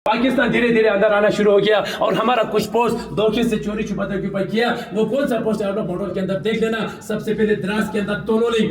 पाकिस्तान धीरे धीरे अंदर आना शुरू हो गया और हमारा कुछ पोस्ट धोखे से चोरी छुपाते ऑक्यूपाई किया। वो कौन सा पोस्ट है आप लोग मॉडल के अंदर देख लेना। सबसे पहले द्रास के अंदर तोलोलिंग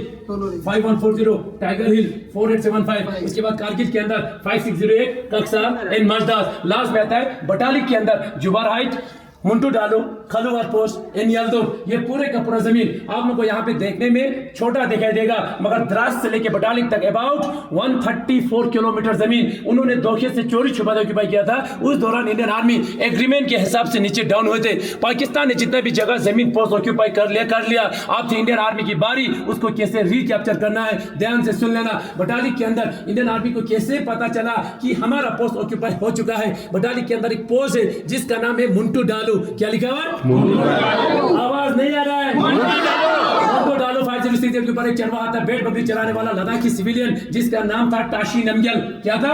5140, टाइगर हिल 4875, उसके बाद कारगिल के अंदर 5608, कक्सा एंड मजदास। लास्ट में आता है बटालिक के अंदर जुबार हाइट, मुंटू डालो, खलुवार पोस्ट, एनियाल्दो। ये पूरे का पूरा जमीन आप लोग को यहाँ पे देखने में छोटा दिखाई देगा, मगर द्रास से लेके बटालिक तक अबाउट 134 किलोमीटर जमीन उन्होंने धोखे से चोरी छुपा ऑक्यूपाई किया था। उस दौरान इंडियन आर्मी एग्रीमेंट के हिसाब से नीचे डाउन हुए थे। पाकिस्तान ने जितना भी जगह जमीन पोस्ट ऑक्यूपाई कर लिया। अब थी इंडियन आर्मी की बारी, उसको कैसे रिकैप्चर करना है। ध्यान से सुन लेना। बटालिक के अंदर इंडियन आर्मी को कैसे पता चला कि हमारा पोस्ट ऑक्यूपाई हो चुका है। बटालिक के अंदर एक पोस्ट है जिसका नाम है मुंटू डालो। क्या लिखा हुआ? आवाज नहीं आ रहा है। मुंटू डालो 506 के ऊपर एक चरवाहा था, भेड़ बकरी चराने वाला लद्दाखी सिविलियन जिसका नाम था टाशी नमग्याल। क्या था?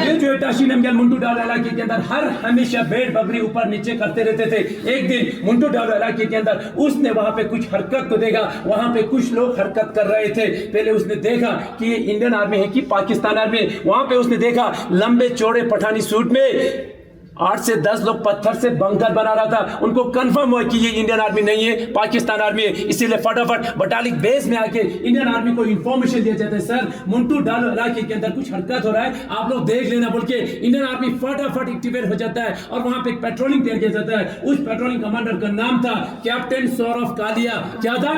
ये जो टाशी नमग्याल मुंटू डालो इलाके के अंदर हर हमेशा भेड़ बकरी ऊपर नीचे करते रहते थे। एक दिन मुंटू डालो इलाके के अंदर उसने वहां पे कुछ हरकत को देखा। वहां पे कुछ लोग हरकत कर रहे थे। पहले उसने देखा कि ये इंडियन आर्मी है कि पाकिस्तान आर्मी। वहां पे उसने देखा लंबे चौड़े पठानी सूट में 8 से 10 लोग पत्थर से बंकर बना रहा था। उनको कंफर्म हुआ कि ये इंडियन आर्मी नहीं है, पाकिस्तान आर्मी है। इसीलिए फटाफट बटालिक बेस में आके इंडियन आर्मी को इंफॉर्मेशन दिया जाता है, सर मुंटू डालो इलाके के अंदर कुछ हरकत हो रहा है, आप लोग देख लेना बोल के इंडियन आर्मी फटाफट एक्टिवेट हो जाता है और वहां पे पेट्रोलिंग तैयार किया जाता है। उस पेट्रोलिंग कमांडर का नाम था कैप्टन सौरभ कालिया। क्या था?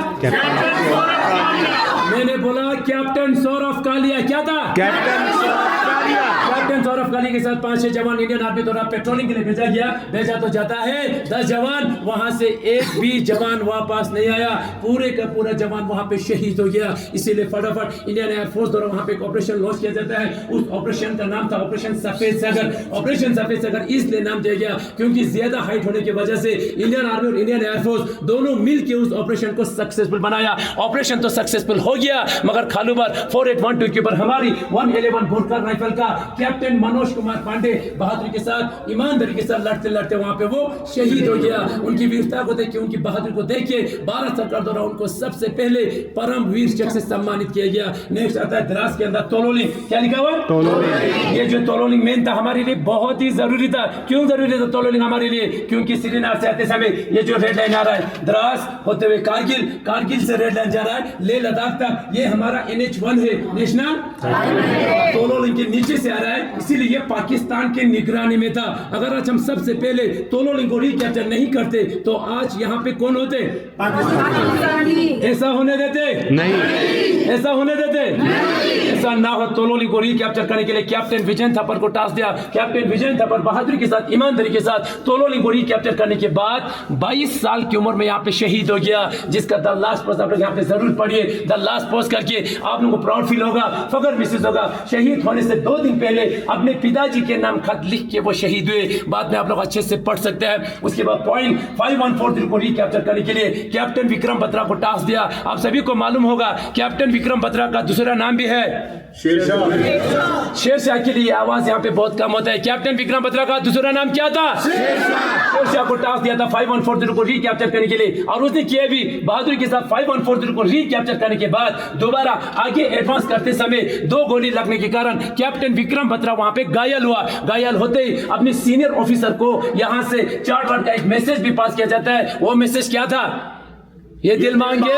मैंने बोला कैप्टन सौरभ कालिया। क्या था? कैप्टन सौरभ कालिया के साथ 5-6 जवान इंडियन आर्मी द्वारा पेट्रोलिंग के लिए भेजा गया। भेजा तो जाता है 10 जवान, वहां से एक भी जवान वापस नहीं आया। पूरे का पूरा जवान वहां पे शहीद हो गया। इसीलिए फटाफट इंडियन एयरफोर्स द्वारा वहां पे एक ऑपरेशन लॉन्च किया जाता है। उस ऑपरेशन का नाम था ऑपरेशन सफेद सागर। ऑपरेशन सफेद सागर इसलिए नाम दिया गया क्योंकि ज्यादा हाइट होने की वजह से इंडियन आर्मी और इंडियन एयरफोर्स दोनों मिलकर उस ऑपरेशन को सक्सेसफुल बनाया। ऑपरेशन तो सक्सेसफुल हो गया, मगर खालूबार 4812 के ऊपर हमारी 111 बोरकर राइफल का कैप्टन मनोज कुमार पांडे बहादुरी के साथ ईमानदारी के साथ लड़ते लड़ते वहां पे वो शहीद हो गया। उनकी वीरता को देख के, उनकी बहादुरी को देख के भारत सरकार द्वारा उनको सबसे पहले परम वीर चक्र से सम्मानित किया गया। नेक्स्ट आता है द्रास के अंदर तोलोलिंग। क्या लिखा हुआ? तोलोलिंग। ये जो तोलोलिंग मेन था हमारे लिए बहुत ही जरूरी था। क्यों जरूरी था तोलोलिंग हमारे लिए? क्योंकि श्रीनगर से आते समय ये जो रेड लाइन आ रहा है द्रास होते हुए कारगिल, कारगिल से रेड लाइन जा रहा है लेह लद्दाख तक, ये हमारा NH1 है, नेशनल तोलोलिंग के नीचे से आ रहा है। इसीलिए ये पाकिस्तान के निगरानी में था। अगर आज हम सबसे पहले तोलोलिंग को रिकैप्चर नहीं करते तो आज यहाँ पे कौन होते? पाकिस्तानी। ऐसा होने देते नहीं, ऐसा होने देते नहीं। ऐसा ना हो। तोलोलिंग को रिकैप्चर करने के लिए कैप्टन विजय थापर को टास्क दिया। कैप्टन विजय थापर बहादुरी के साथ, ईमानदारी के साथ तोलोलिंग को रिकैप्चर करने के बाद 22 साल की उम्र में यहाँ पे शहीद हो गया, जिसका द लास्ट पोस्ट आप लोग यहाँ पे जरूर पढ़िए। द लास्ट पोस्ट करके आप लोगों को प्राउड फील होगा, फख्र महसूस होगा। शहीद होने से 2 दिन पहले अपने पिताजी के नाम खत लिख के वो शहीद हुए। बाद में आप लोग अच्छे से पढ़ सकते हैं। उसके बाद पॉइंट 5140 को रिकैप्चर करने के लिए कैप्टन विक्रम बत्रा को टास्क दिया। आप सभी को मालूम होगा कैप्टन विक्रम बत्रा का दूसरा नाम भी है शेरशाह। के लिए आवाज यहाँ पे बहुत कम होता है। कैप्टन विक्रम बत्रा का दूसरा नाम क्या था? शेरशाह को टास्क दिया था 5140 को रिकैप्चर करने के लिए, और उसने किया भी बहादुरी के साथ। 5140 को रिकैप्चर करने के बाद दोबारा आगे एडवांस करते समय 2 गोली लगने के कारण कैप्टन विक्रम बत्रा वहां पे घायल हुआ। घायल होते ही अपने सीनियर ऑफिसर को यहां से चार्टर का एक मैसेज भी पास किया जाता है। वो मैसेज क्या था? ये दिल मांगे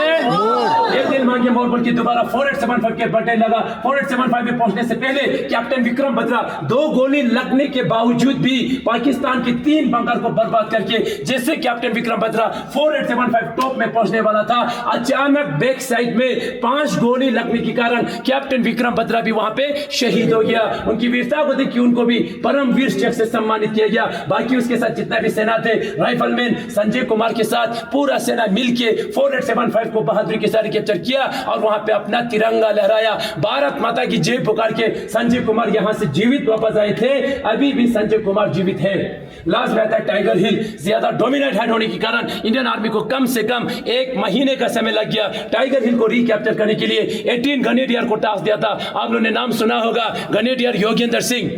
मोर बोल के दोबारा 4875 के बटन लगा। 4875 में पहुंचने से पहले कैप्टन विक्रम बत्रा 2 गोली लगने के बावजूद भी पाकिस्तान के 3 बंकर को बर्बाद करके, जैसे कैप्टन विक्रम बत्रा 4875 टॉप में पहुंचने वाला था, अचानक बैक साइड में 5 गोली लगने के कारण कैप्टन विक्रम बत्रा भी वहां पे शहीद हो गया। उनकी वीरता को देख के उनको भी परम वीर चक्र से सम्मानित किया गया। बाकी उसके साथ जितना भी सेना थे, राइफलमैन संजय कुमार के साथ पूरा सेना मिलके 4875 को बहादुरी के साथ कैप्चर किया और वहां पे अपना तिरंगा लहराया। भारत माता की जय पुकार के संजय कुमार यहां से जीवित वापस आए थे। अभी भी संजय कुमार जीवित है। लास्ट में आता है टाइगर हिल। ज्यादा डोमिनेट हाइट होने के कारण इंडियन आर्मी को कम से कम 1 महीने का समय लग गया। टाइगर हिल को रिकैप्चर करने के लिए 18 ग्रेनेडियर को टास्क दिया था। आप लोगों ने नाम सुना होगा ग्रेनेडियर योगेंद्र सिंह।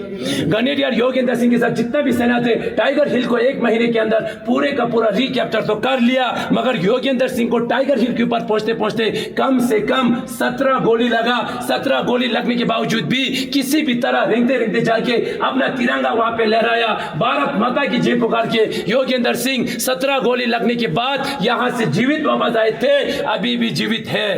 ग्रेनेडियर योगेंद्र सिंह के साथ जितना भी सेना थे, टाइगर हिल को 1 महीने के अंदर पूरे का पूरा रिकैप्चर तो कर लिया, मगर योगेंद्र सिंह सिंह को टाइगर हिल के ऊपर पहुंचते पहुंचते कम से कम 17 गोली लगा। 17 गोली लगने के बावजूद भी किसी भी तरह रेंगते रेंगते जाके अपना तिरंगा वहां पे लहराया, भारत माता की जय पुकार के योगेंद्र सिंह 17 गोली लगने के बाद यहां से जीवित वापस आए थे, अभी भी जीवित है।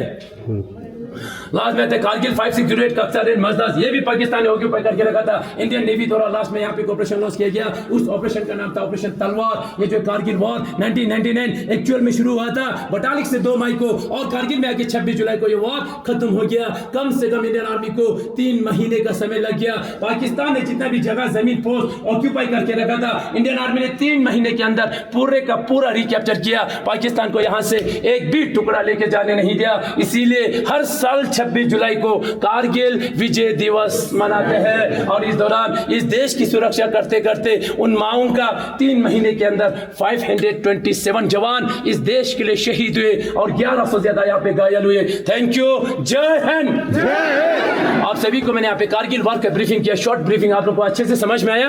लास्ट में थे कारगिल 5608 का अक्सर मजदास, ये भी पाकिस्तान ने ऑक्यूपाई करके रखा था। इंडियन नेवी द्वारा लास्ट में यहाँ पे ऑपरेशन लॉन्च किया गया, उस ऑपरेशन का नाम था ऑपरेशन तलवार। ये जो कारगिल वॉर 1999 एक्चुअल में शुरू हुआ था बटालिक से 2 मई को, और कारगिल में आके 26 जुलाई को ये वॉर खत्म हो गया। कम से कम इंडियन आर्मी को 3 महीने का समय लग गया। पाकिस्तान ने जितना भी जगह जमीन पोस्ट ऑक्यूपाई करके रखा था, इंडियन आर्मी ने 3 महीने के अंदर पूरे का पूरा रिकैप्चर किया। पाकिस्तान को यहाँ से एक भी टुकड़ा लेके जाने नहीं दिया। इसीलिए हर साल 26 जुलाई को कारगिल विजय दिवस मनाते हैं, और इस दौरान इस देश की सुरक्षा करते करते उन माओं का 3 महीने के अंदर 527 जवान इस देश के लिए शहीद हुए और 1100 से ज्यादा यहाँ पे घायल हुए। थैंक यू, जय हिंद। आप सभी को मैंने यहाँ पे कारगिल वॉर का ब्रीफिंग किया, शॉर्ट ब्रीफिंग। आप लोग को अच्छे से समझ में आया?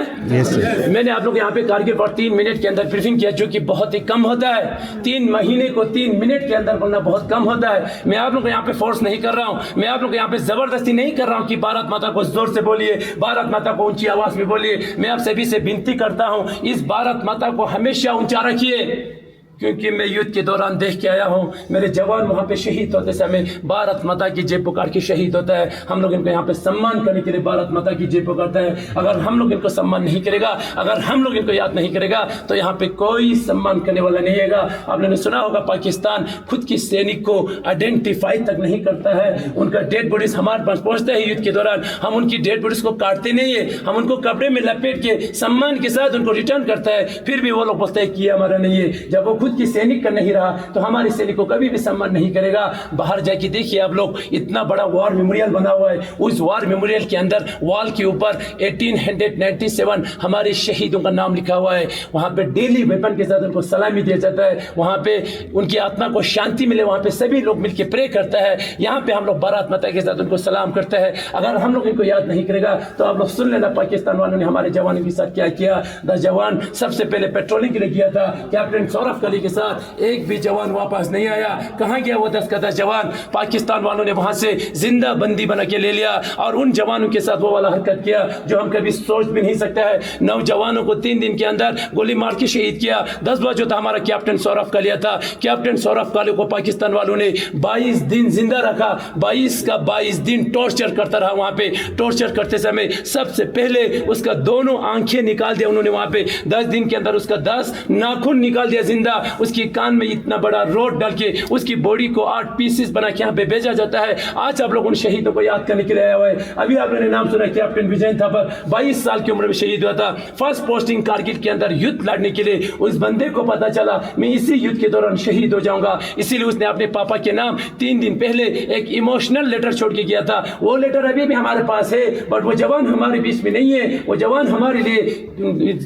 मैंने आप लोग यहाँ पे कारगिल वॉर 3 मिनट के अंदर ब्रीफिंग किया, जो कि बहुत ही कम होता है। 3 महीने को 3 मिनट के अंदर बोलना बहुत कम होता है। मैं आप लोग को यहाँ पे फोर्स नहीं कर रहा हूँ, मैं आप लोग को यहाँ पे जबरदस्ती नहीं कर रहा हूँ कि भारत माता को जोर से बोलिए, भारत माता को ऊंची आवाज में बोलिए। मैं आप सभी से विनती करता हूँ, इस भारत माता को हमेशा ऊंचा रखिए, क्योंकि मैं युद्ध के दौरान देख के आया हूँ, मेरे जवान वहाँ पे शहीद होते समय भारत माता की जय पुकार के शहीद होता है। हम लोग इनको यहाँ पे सम्मान करने के लिए भारत माता की जय पुकारते हैं। अगर हम लोग इनको सम्मान नहीं करेगा, अगर हम लोग इनको याद नहीं करेगा, तो यहाँ पे कोई सम्मान करने वाला नहीं है। आपने ने सुना होगा, पाकिस्तान खुद की सैनिक को आइडेंटिफाई तक नहीं करता है। उनका डेड बॉडीज हमारे पास पहुंचते हैं युद्ध के दौरान, हम उनकी डेड बॉडीज को काटते नहीं है, हम उनको कपड़े में लपेट के सम्मान के साथ उनको रिटर्न करता है। फिर भी वो लोग बोलते हैं कि हमारा नहीं है। जब वो खुद की सैनिक का नहीं रहा तो हमारे सैनिक को कभी भी सम्मान नहीं करेगा। बाहर जाके देखिए आप लोग, इतना बड़ा वॉर मेमोरियल बना हुआ है। उस वॉर मेमोरियल के अंदर वॉल के ऊपर 1897 हमारे शहीदों का नाम लिखा हुआ है। वहां पे डेली वेपन के साथ उनको सलामी दिया जाता है। वहां पे उनकी आत्मा को शांति मिले, वहां पे सभी लोग मिलकर प्रे करता है। यहाँ पे हम लोग भारत माता के साथ उनको सलाम करते हैं। अगर हम लोग इनको याद नहीं करेगा तो आप लोग सुन लेना, पाकिस्तान वालों ने हमारे जवानों के साथ क्या किया। 10 जवान सबसे पहले पेट्रोलिंग के लिए किया था, कैप्टन सौरभ अली के साथ। एक भी जवान वापस नहीं आया। कहां गया वो 10 का 10 जवान? पाकिस्तान वालों ने वहां से जिंदा बंदी बना के ले लिया और उन जवानों के साथ वो वाला हरकत किया जो हम कभी सोच भी नहीं सकते हैं। 9 जवानों को 3 दिन के अंदर गोली मार के शहीद किया। 10 बार जो था हमारा कैप्टन सौरभ कालिया था, कैप्टन सौरभ कालिया को पाकिस्तान वालों ने 22 दिन जिंदा रखा। 22 का 22 दिन टॉर्चर करता रहा। वहां पे टॉर्चर करते समय सबसे पहले उसका दोनों आंखें निकाल दिया उन्होंने। वहां पे 10 दिन के अंदर उसका 10 नाखून निकाल दिया जिंदा। उसकी कान में इतना बड़ा रोड डाल के उसकी बॉडी को 8 पीसेस बना के यहाँ पे भेजा जाता है। आज आप लोग उन शहीदों को याद करने के लिए आया हुआ है। अभी आप लोगों ने नाम सुना, कैप्टन विजय थापर 22 साल की उम्र में शहीद हुआ था। फर्स्ट पोस्टिंग कारगिल के अंदर युद्ध लड़ने के लिए। उस बंदे को पता चला मैं इसी युद्ध के दौरान शहीद हो जाऊंगा, इसीलिए उसने अपने पापा के नाम 3 दिन पहले एक इमोशनल लेटर छोड़ के गया था। वो लेटर अभी भी हमारे पास है, बट वो जवान हमारे बीच में नहीं है। वो जवान हमारे लिए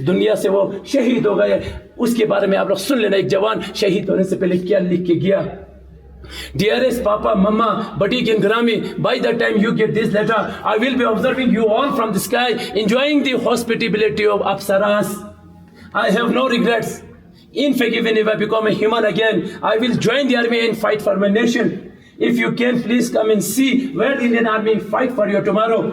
दुनिया से वो शहीद हो गए। उसके बारे में आप लोग सुन लेना, एक जवान शहीद होने से पहले क्या लिख के गया। Dearest Papa, Mama, Batik and Grami, by the time you get this letter, I will be observing you all from the sky, enjoying the hospitality of Apsaras. I have no regrets. In fact, even if I become a human again, I will join the army and fight for my nation. If you can, please come and see where the Indian army fight for you tomorrow.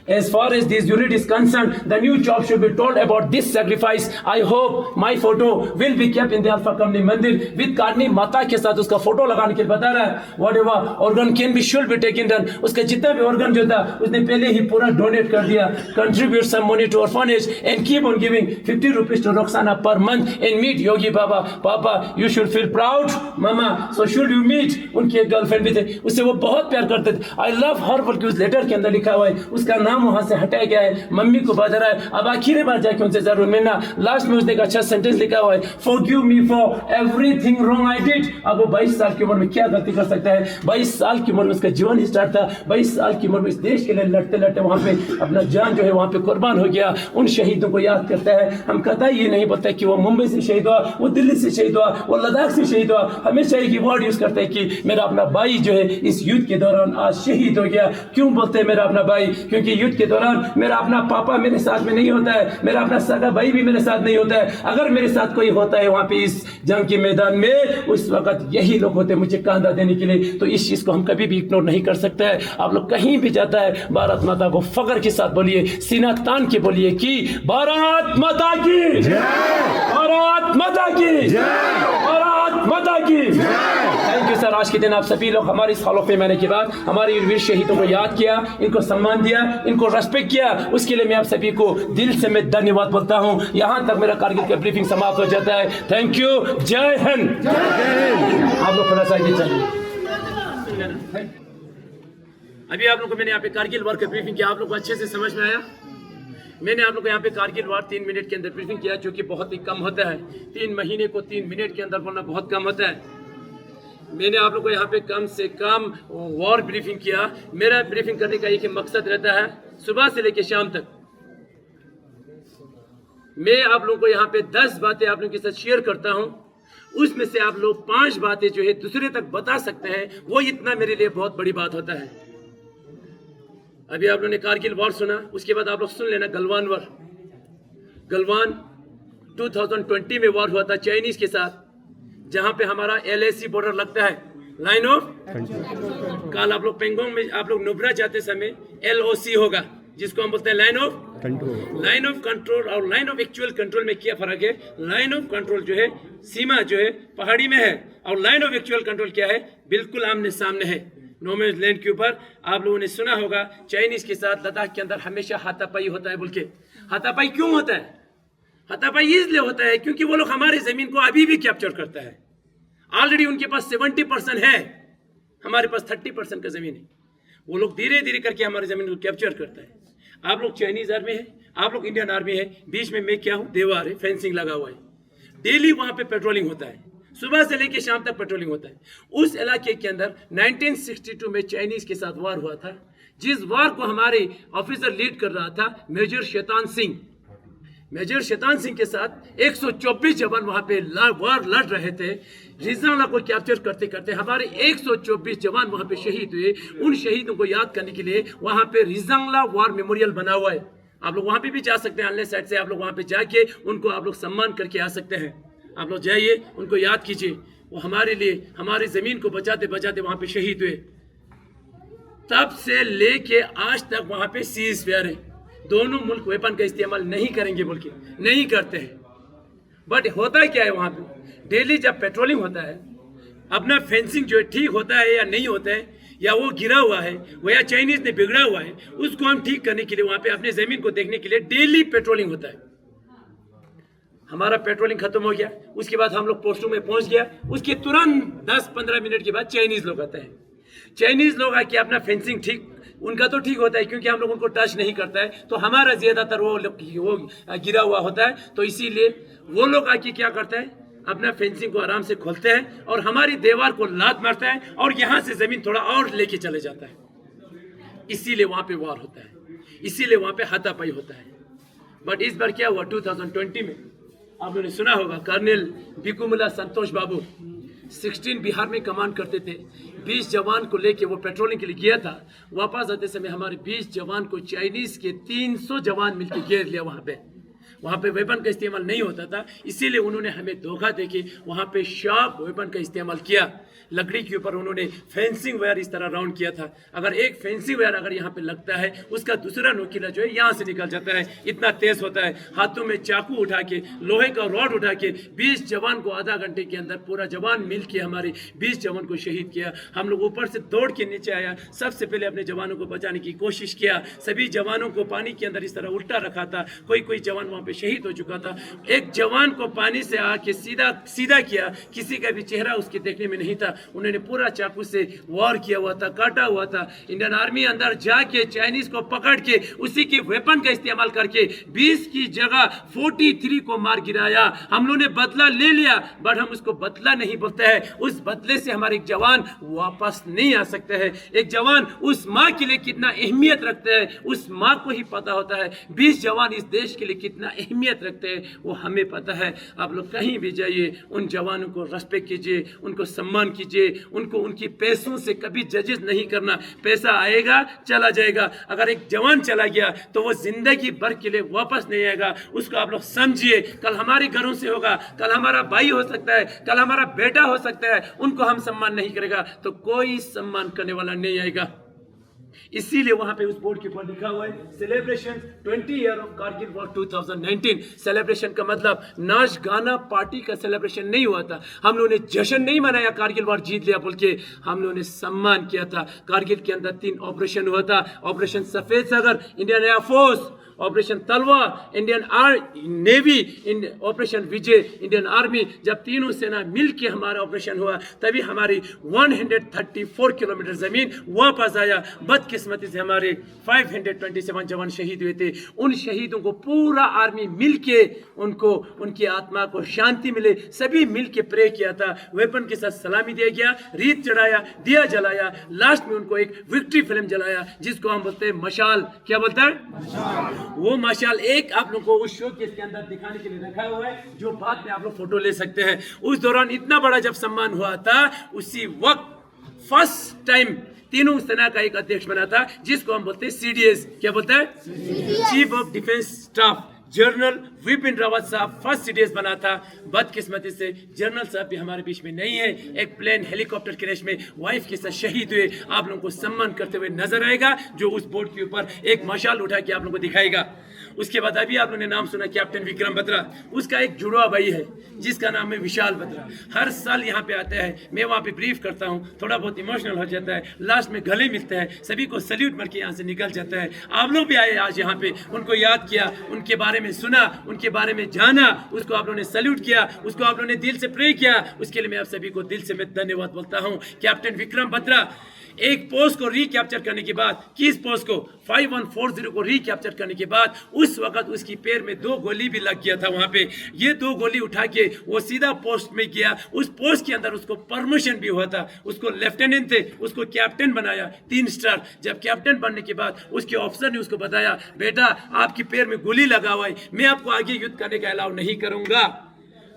As far as this unit is concerned, the new job should be told about this sacrifice. I hope my photo will be kept in the Alpha Company Mandir with Karni Mata के साथ उसका photo लगाने के लिए बता रहा है। Whatever organ can be should be taken done. उसका जितना भी organ जो था उसने पहले ही पूरा donate कर दिया। Contribute some money to orphanage and keep on giving 50 rupees to Roxana per month and meet Yogi Baba. Papa, you should feel proud. Mama, so should you meet. उनकी एक गर्लफ्रेंड भी थी, उससे वो बहुत प्यार करते थे। I love her बल्कि उस लेटर के अंदर लिखा हुआ है, उसका नाम वहां से हटाया गया है। मम्मी को बता रहा है अब आखिरी बार जाके उनसे जरूर मिलना। लास्ट में उसने एक अच्छा सेंटेंस लिखा हुआ है, forgive me for everything wrong I did। अब वो 22 साल की उम्र में क्या गलती कर सकता है? 22 साल की उम्र में उसका जीवन ही स्टार्ट था। 22 साल की उम्र में इस देश के लिए लड़ते लड़ते वहां पे अपना जान जो है वहां पे कुर्बान हो गया। उन शहीदों को याद करता है। हम कहता ये नहीं बोलता कि वो मुंबई से शहीद हुआ, वो दिल्ली से शहीद हुआ, वो लद्दाख से शहीद हुआ। हमेशा एक वर्ड यूज करते हैं कि मेरा अपना भाई जो है इस युद्ध के दौरान आज शहीद हो गया। क्यों बोलते हैं मेरा अपना भाई? क्योंकि युद्ध के दौरान मेरा अपना पापा मेरे साथ में नहीं होता है, मेरा अपना सगा भाई भी मेरे साथ नहीं होता है, अगर मेरे साथ कोई होता है वहाँ पे इस जंग के मैदान में, उस वक्त यही लोग होते मुझे कांधा देने के लिए। तो इस चीज को हम कभी भी इग्नोर नहीं कर सकते हैं। आप लोग कहीं भी जाता है भारत माता को फख्र के साथ बोलिए, सीना तान के बोलिए कि भारत माता की जय, भारत माता की जय, भारत माता की जय। Thank you sir. आज के दिन आप सभी लोग हमारे इस हॉल ऑफ फेम आने के बाद हमारे वीर शहीदों को याद किया, इनको सम्मान दिया, इनको रेस्पेक्ट किया, उसके लिए मैं आप सभी को दिल से मैं धन्यवाद बोलता हूं। यहां तक मेरा कारगिल का ब्रीफिंग समाप्त हो जाता है। Thank you. जय हिंद। आप लोग थोड़ा सा आगे चलिए। अभी आप लोग को मैंने यहाँ पे कारगिल वॉर का ब्रीफिंग किया, आप लोग को अच्छे से समझ में आया? मैंने आप लोग को यहाँ पे कारगिल वॉर 3 मिनट के अंदर ब्रीफिंग किया, जो कि बहुत ही कम होता है। 3 महीने को 3 मिनट के अंदर बोलना बहुत कम होता है। मैंने आप लोग को यहाँ पे कम से कम वॉर ब्रीफिंग किया। मेरा ब्रीफिंग करने का एक ही मकसद रहता है, सुबह से लेकर शाम तक मैं आप लोगों को यहाँ पे 10 बातें आप लोगों के साथ शेयर करता हूँ। उसमें से आप लोग 5 बातें जो है दूसरे तक बता सकते हैं, वो इतना मेरे लिए बहुत बड़ी बात होता है। अभी आप लोगों ने कारगिल वॉर सुना, उसके बाद आप लोग सुन लेना गलवान वॉर। गलवान 2020 में वॉर हुआ था चाइनीज के साथ, जहां पे हमारा LAC बॉर्डर लगता है, लाइन ऑफ कल आप लोग पेंगोंग में आप लोग नुब्रा जाते समय LOC होगा, जिसको हम बोलते हैं line of control. Line of control और लाइन ऑफ एक्चुअल कंट्रोल में क्या फर्क है? लाइन ऑफ कंट्रोल जो है सीमा जो है पहाड़ी में है, और लाइन ऑफ एक्चुअल कंट्रोल क्या है? बिल्कुल आमने सामने है, नो मैंस लैंड के ऊपर। आप लोगों ने सुना होगा चाइनीज के साथ लद्दाख के अंदर हमेशा हाथापाई होता है बोल के। हाथापाई क्यों होता है? हाथापाई इसलिए होता है क्योंकि वो लोग हमारी जमीन को अभी भी कैप्चर करता है। ऑलरेडी उनके पास 70% है, हमारे पास 30% का जमीन है। वो लोग धीरे धीरे करके हमारी जमीन को कैप्चर करता है। आप लोग चाइनीज आर्मी है, आप लोग इंडियन आर्मी है, बीच में मैं क्या हूँ? दीवार है, फेंसिंग लगा हुआ है। डेली वहां पे पेट्रोलिंग होता है, सुबह से लेकर शाम तक पेट्रोलिंग होता है। उस इलाके के अंदर 1962 में चाइनीज के साथ वार हुआ था, जिस वार को हमारे ऑफिसर लीड कर रहा था मेजर शैतान सिंह। मेजर शैतान सिंह के साथ 124 जवान वहां पे वार लड़ रहे थे। रिजाला को कैप्चर करते करते हमारे 124 जवान वहां पे शहीद हुए। उन शहीदों को याद करने के लिए वहां पे रिजाला वार मेमोरियल बना हुआ है। आप लोग वहां पे भी जा सकते हैं, ऑनलाइन साइट से आप लोग वहां पे जाके उनको आप लोग सम्मान करके आ सकते हैं। आप लोग जाइए, उनको याद कीजिए, वो हमारे लिए हमारी जमीन को बचाते बचाते वहां पे शहीद हुए। तब से लेके आज तक वहां पे सीज फायर है। दोनों मुल्क वेपन का इस्तेमाल नहीं करेंगे बोल के नहीं करते हैं। बट होता क्या है वहां पे? डेली जब पेट्रोलिंग होता है, अपना फेंसिंग जो है ठीक होता है या नहीं होता है, या वो गिरा हुआ है, वो या चाइनीज ने बिगड़ा हुआ है, उसको हम ठीक करने के लिए वहां पे अपने जमीन को देखने के लिए डेली पेट्रोलिंग होता है। हमारा पेट्रोलिंग खत्म हो गया, उसके बाद हम लोग पोस्टों में पहुंच गया, उसके तुरंत 10-15 मिनट के बाद चाइनीज लोग आते हैं। चाइनीज लोग आके अपना फेंसिंग ठीक, उनका तो ठीक होता है क्योंकि हम लोग उनको टच नहीं करता है, तो हमारा ज्यादातर वो गिरा हुआ होता है। तो इसीलिए वो लोग आके क्या करते हैं? अपना फेंसिंग को आराम से खोलते हैं और हमारी दीवार को लात मारता है और यहाँ से जमीन थोड़ा और लेके चले जाता है। इसीलिए वहां पे वार होता है, इसीलिए वहां पे हाथापाई होता है। बट इस बार क्या हुआ? 2020 में आप लोगों ने सुना होगा कर्नल बिकुमुला संतोष बाबू 16 बिहार में कमांड करते थे। 20 जवान को लेके वो पेट्रोलिंग के लिए गया था। वापस आते समय हमारे 20 जवान को चाइनीज के 300 जवान मिलकर घेर लिया। वहाँ पे वेपन का इस्तेमाल नहीं होता था, इसीलिए उन्होंने हमें धोखा देके वहाँ पे शार्प वेपन का इस्तेमाल किया। लकड़ी के ऊपर उन्होंने फेंसिंग वायर इस तरह राउंड किया था। अगर एक फेंसिंग वायर अगर यहाँ पे लगता है, उसका दूसरा नोकीला जो है यहाँ से निकल जाता है, इतना तेज होता है। हाथों में चाकू उठा के, लोहे का रॉड उठा के 20 जवान को आधा घंटे के अंदर पूरा जवान मिल के हमारे 20 जवान को शहीद किया। हम लोग ऊपर से दौड़ के नीचे आया, सबसे पहले अपने जवानों को बचाने की कोशिश किया। सभी जवानों को पानी के अंदर इस तरह उल्टा रखा था। कोई जवान वहाँ पे शहीद हो चुका था। एक जवान को पानी से आके सीधा किया, किसी का भी चेहरा उसके देखने में नहीं था। उन्होंने पूरा चाकू से वार किया हुआ था, काटा हुआ था। इंडियन आर्मी अंदर जाके चाइनीज को पकड़ के उसी के वेपन का इस्तेमाल करके 20 की जगह 43 को मार गिराया। हम लोगों ने बदला ले लिया, बट हम उसको बदला नहीं बोलते हैं। उस बदले से हमारे एक जवान वापस नहीं आ सकते हैं। एक जवान उस माँ के लिए कितना अहमियत रखते हैं, उस माँ को ही पता होता है। 20 जवान इस देश के लिए कितना अहमियत रखते हैं, वो हमें पता है। आप लोग कहीं भी जाइए, उन जवानों को रेस्पेक्ट कीजिए, उनको सम्मान कीजिए, उनको उनकी पैसों से कभी जजेस नहीं करना। पैसा आएगा चला जाएगा, अगर एक जवान चला गया तो वो जिंदगी भर के लिए वापस नहीं आएगा। उसको आप लोग समझिए, कल हमारे घरों से होगा, कल हमारा भाई हो सकता है, कल हमारा बेटा हो सकता है, उनको हम सम्मान नहीं करेगा तो कोई सम्मान करने वाला नहीं आएगा। इसीलिए वहां पे उस बोर्ड के ऊपर लिखा हुआ है celebration 20 year of Kargil war 2019। Celebration का मतलब नाच गाना पार्टी का सेलिब्रेशन नहीं हुआ था। हम लोगों ने जश्न नहीं मनाया कारगिल वॉर जीत लिया बोल के, हम लोगों ने सम्मान किया था। कारगिल के अंदर 3 ऑपरेशन हुआ था, ऑपरेशन सफेद सागर इंडियन एयरफोर्स, ऑपरेशन तलवार इंडियन नेवी, ऑपरेशन विजय इंडियन आर्मी। जब तीनों सेना मिलकर हमारा ऑपरेशन हुआ तभी हमारी 134 किलोमीटर जमीन वापस आया। बदकिस्मती से हमारे 527 जवान शहीद हुए थे। उन शहीदों को पूरा आर्मी मिलके उनको उनकी आत्मा को शांति मिले, सभी मिलके प्रे किया था। वेपन के साथ सलामी दिया गया, रीत चढ़ाया, दिया जलाया, लास्ट में उनको एक विक्ट्री फिल्म जलाया जिसको हम बोलते हैं मशाल। क्या बोलता है? वो मशाल एक आप लोग को उस शो के अंदर दिखाने के लिए रखा हुआ है, जो बाद में आप लोग फोटो ले सकते हैं। उस दौरान इतना बड़ा जब सम्मान हुआ था, उसी वक्त फर्स्ट टाइम तीनों सेना का एक अध्यक्ष बना था जिसको हम बोलते हैं सीडीएस। क्या बोलता है? Chief of defence staff general Vipin Rawat साहब फर्स्ट सीडीएस बना था। बदकिस्मती से जनरल साहब भी हमारे बीच में नहीं है। एक प्लेन हेलीकॉप्टर क्रैश में वाइफ के साथ शहीद हुए। आप लोगों को सम्मान करते हुए नजर आएगा, जो उस बोर्ड के ऊपर एक मशाल उठा के आप लोगों को दिखाएगा। उसके बाद अभी आप लोगों ने नाम सुना कैप्टन विक्रम बत्रा, उसका एक जुड़वा भाई है जिसका नाम है विशाल बत्रा। हर साल यहाँ पे आता है, मैं वहाँ पे ब्रीफ करता हूँ, थोड़ा बहुत इमोशनल हो जाता है, लास्ट में गले मिलता है, सभी को सल्यूट मार के यहाँ से निकल जाता है। आप लोग भी आए आज यहाँ पे, उनको याद किया, उनके बारे में सुना, उनके बारे में जाना, उसको आप लोगों ने सल्यूट किया, उसको आप लोगों ने दिल से प्रे किया। उसके लिए मैं आप सभी को दिल से मैं धन्यवाद बोलता हूँ। कैप्टन विक्रम बत्रा एक पोस्ट को रिकैप्चर करने के बाद, किस पोस्ट को? 5140 को रिकैप्चर करने के बाद उस वक्त उसकी पैर में 2 गोली भी लग गया था। वहां पे ये 2 गोली उठा के वो सीधा पोस्ट में गया। उस पोस्ट के अंदर उसको प्रमोशन भी हुआ था, उसको लेफ्टिनेंट थे, उसको कैप्टन बनाया 3 स्टार। जब कैप्टन बनने के बाद उसके ऑफिसर ने उसको बताया, बेटा आपकी पैर में गोली लगा हुआ है, मैं आपको आगे युद्ध करने का अलाउ नहीं करूंगा।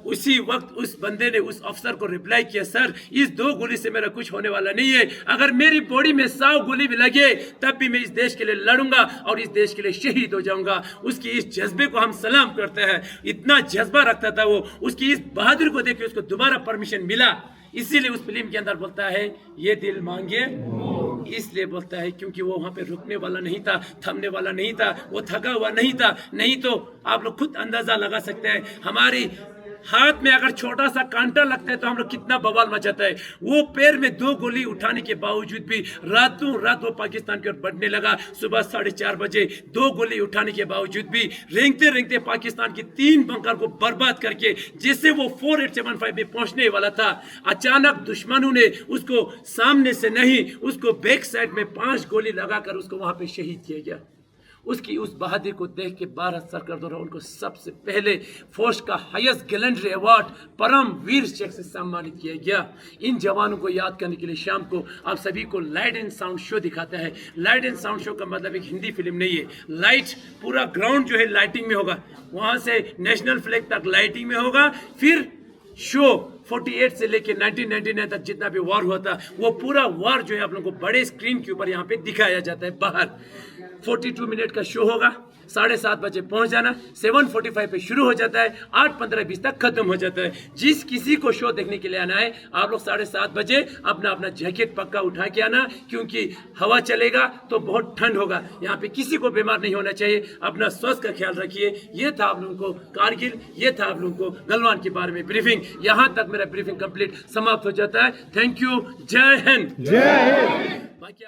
उसी वक्त उस बंदे ने उस अफसर को रिप्लाई किया, सर इस 2 गोली से मेरा कुछ होने वाला नहीं है, अगर मेरी बॉडी में 100 गोली भी लगे तब भी मैं इस देश के लिए लड़ूंगा और इस देश के लिए शहीद हो जाऊंगा। उसकी इस जज्बे को हम सलाम करते हैं। इतना जज्बा रखता था वो, उसकी इस बहादुरी को देख के उसको दोबारा परमिशन मिला। इसीलिए उस फिल्म के अंदर बोलता है ये दिल मांगे, इसलिए बोलता है क्योंकि वो वहां पे रुकने वाला नहीं था, थमने वाला नहीं था, वो थका हुआ नहीं था। नहीं तो आप लोग खुद अंदाजा लगा सकते हैं, हमारी हाथ में अगर छोटा सा कांटा लगता है तो हम लोग कितना बवाल मचाता है। वो पैर में 2 गोली उठाने के बावजूद भी रातों रात वो पाकिस्तान की ओर बढ़ने लगा। सुबह 4:30 बजे 2 गोली उठाने के बावजूद भी रेंगते रेंगते पाकिस्तान की 3 बंकर को बर्बाद करके जैसे वो 4875 में पहुंचने वाला था, अचानक दुश्मनों ने उसको सामने से नहीं, उसको बैक साइड में 5 गोली लगाकर उसको वहां पे शहीद किया गया। उसकी उस बहादुरी को देख के भारत सरकार द्वारा उनको सबसे पहले फौज का हाईएस्ट गैलेंट्री अवार्ड परम वीर चक्र से सम्मानित किया गया। इन जवानों को याद करने के लिए शाम को आप सभी को लाइट एंड साउंड शो दिखाता है। लाइट एंड साउंड शो का मतलब एक हिंदी फिल्म नहीं है। लाइट पूरा ग्राउंड जो है लाइटिंग में होगा, वहां से नेशनल फ्लैग तक लाइटिंग में होगा। फिर शो 48 से लेके 1999 तक जितना भी वॉर हुआ था वो पूरा वॉर जो है आप लोगों को बड़े स्क्रीन के ऊपर यहाँ पे दिखाया जाता है। बाहर 42 मिनट का शो होगा, 7:30 बजे पहुंच जाना, 7:45 पे शुरू हो जाता है, 8:15-20 तक खत्म हो जाता है। जिस किसी को शो देखने के लिए आना है आप लोग 7:30 बजे अपना अपना जैकेट पक्का उठा के आना, क्योंकि हवा चलेगा तो बहुत ठंड होगा। यहाँ पे किसी को बीमार नहीं होना चाहिए, अपना स्वास्थ्य का ख्याल रखिए। ये था आप लोगों को कारगिल, ये था आप लोगों को गलवान के बारे में ब्रीफिंग। यहाँ तक मेरा ब्रीफिंग कंप्लीट समाप्त हो जाता है। थैंक यू, जय हिंद। जय हिंद। बाकी